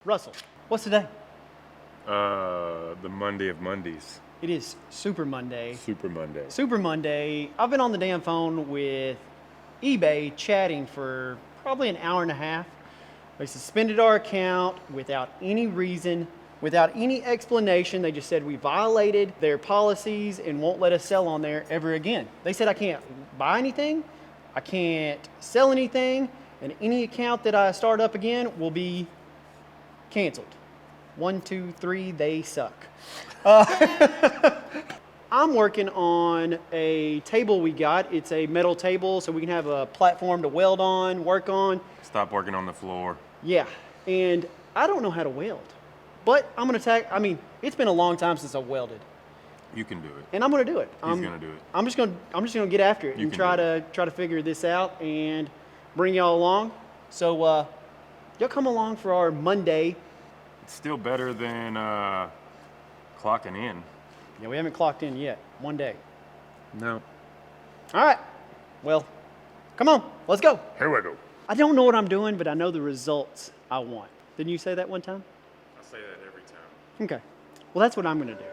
Russell, what's today? The Monday of Mondays. It is Super Monday. Super Monday. Super Monday. I've been on the damn phone with eBay chatting for probably an hour and a half. They suspended our account without any reason, without any explanation. They just said we violated their policies and won't let us sell on there ever again. They said I can't buy anything, I can't sell anything, and any account that I start up again will be canceled. 1, 2, 3, they suck. I'm working on a table we got. It's a metal table so we can have a platform to weld on, work on. Stop working on the floor. Yeah, and I don't know how to weld, but I'm gonna it's been a long time since I've welded. You can do it. And I'm gonna do it. He's gonna do it. I'm just gonna get after it and try to figure this out and bring y'all along. So y'all come along for our Monday. It's still better than clocking in. Yeah, we haven't clocked in yet. One day. No. All right. Well, come on. Let's go. Here we go. I don't know what I'm doing, but I know the results I want. Didn't you say that one time? I say that every time. Okay. Well, that's what I'm going to do.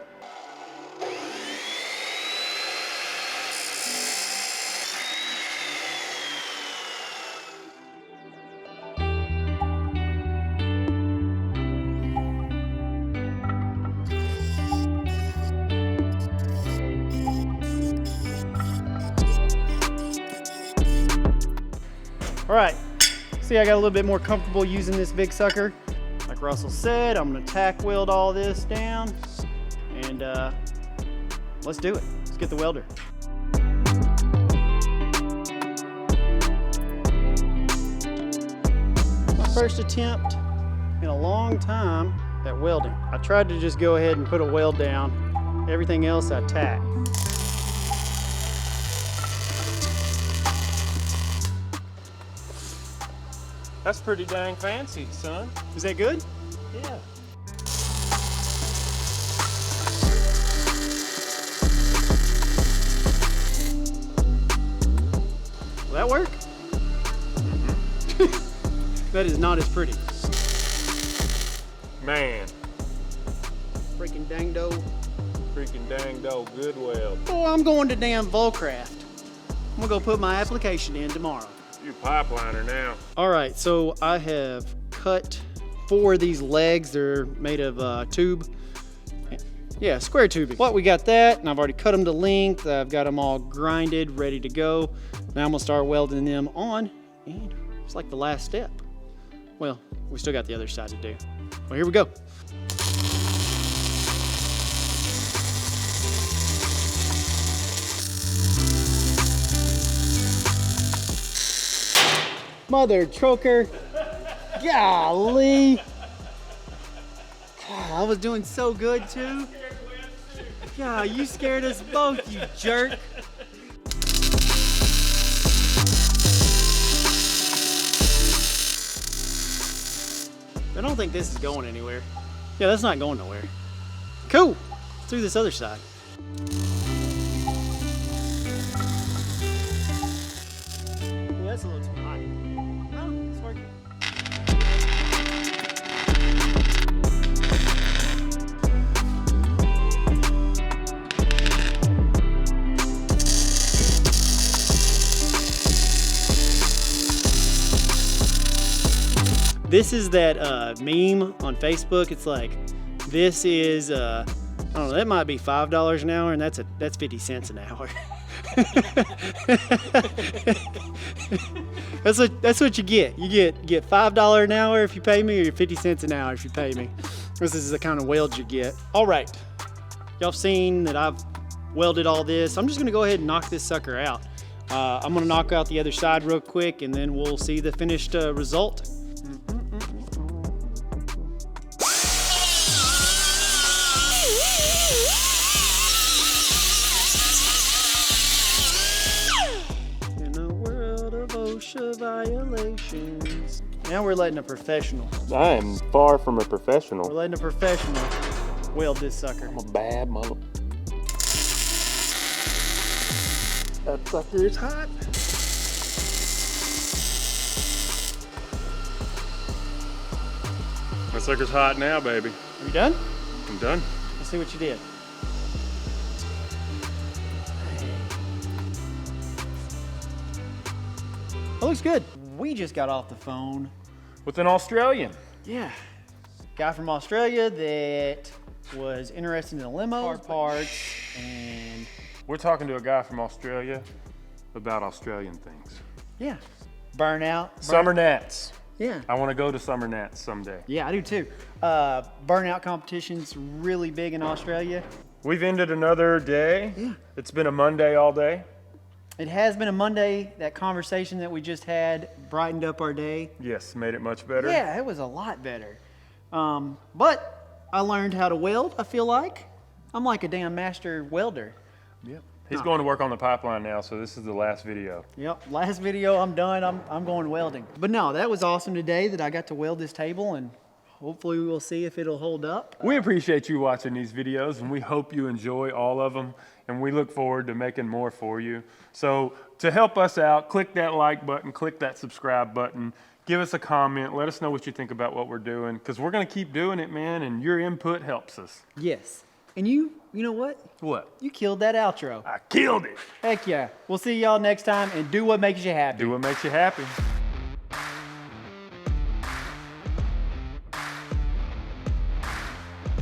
All right, see, I got a little bit more comfortable using this big sucker. Like Russell said, I'm gonna tack weld all this down and let's do it. Let's get the welder. My first attempt in a long time at welding. I tried to just go ahead and put a weld down. Everything else I tacked. That's pretty dang fancy, son. Is that good? Yeah. Will that work? Mm-hmm. That is not as pretty. Man. Freaking dang dough. Freaking dang dough, good weld. Oh, I'm going to damn Volcraft. I'm gonna go put my application in tomorrow. You pipeliner now. All right, so I have cut 4 of these legs. They're made of tube. Yeah, square tubing. Well, we got that, and I've already cut them to length. I've got them all grinded, ready to go. Now I'm gonna start welding them on, and it's like the last step. Well, we still got the other side to do. Well, here we go. Mother choker. Golly. God, I was doing so good too. God, you scared us both, you jerk. I don't think this is going anywhere. Yeah, that's not going nowhere. Cool. Let's do this other side. Yeah, that's a little too hot. Oh, it's working. This is that meme on Facebook. It's like, this is, I don't know, that might be $5 an hour, and that's 50 cents an hour. That's what you get. You get $5 an hour if you pay me, or 50 cents an hour if you pay me. This is the kind of weld you get. All right, y'all seen that I've welded all this. I'm just gonna go ahead and knock this sucker out. I'm gonna knock out the other side real quick, and then we'll see the finished result. Violations. Now we're letting a professional. I am far from a We're professional. letting a professional weld this sucker. I'm a bad mother. That sucker is hot. That sucker's hot now, baby. Are you done? I'm done. Let's see what you did. That looks good. We just got off the phone. With an Australian. Yeah. Guy from Australia that was interested in the limo parts, and We're talking to a guy from Australia about Australian things. yeah, burnout. Summer gnats. Yeah. I want to go to summer gnats someday. Yeah, I do too. Burnout competition's really big in Australia. We've ended another day. Yeah. It's been a Monday all day. It has been a Monday. That conversation that we just had brightened up our day. Yes, made it much better. Yeah, it was a lot better. But I learned how to weld, I feel like. I'm like a damn master welder. Yep. He's going to work on the pipeline now, so this is the last video. Yep, last video, I'm done. I'm going welding. But no, that was awesome today that I got to weld this table, and hopefully we'll see if it'll hold up. We appreciate you watching these videos, and we hope you enjoy all of them, and we look forward to making more for you. So to help us out, click that like button, click that subscribe button, give us a comment, let us know what you think about what we're doing, because we're going to keep doing it, man, and your input helps us. Yes. And you know what? What? You killed that outro. I killed it. Heck yeah. We'll see y'all next time, and do what makes you happy. Do what makes you happy.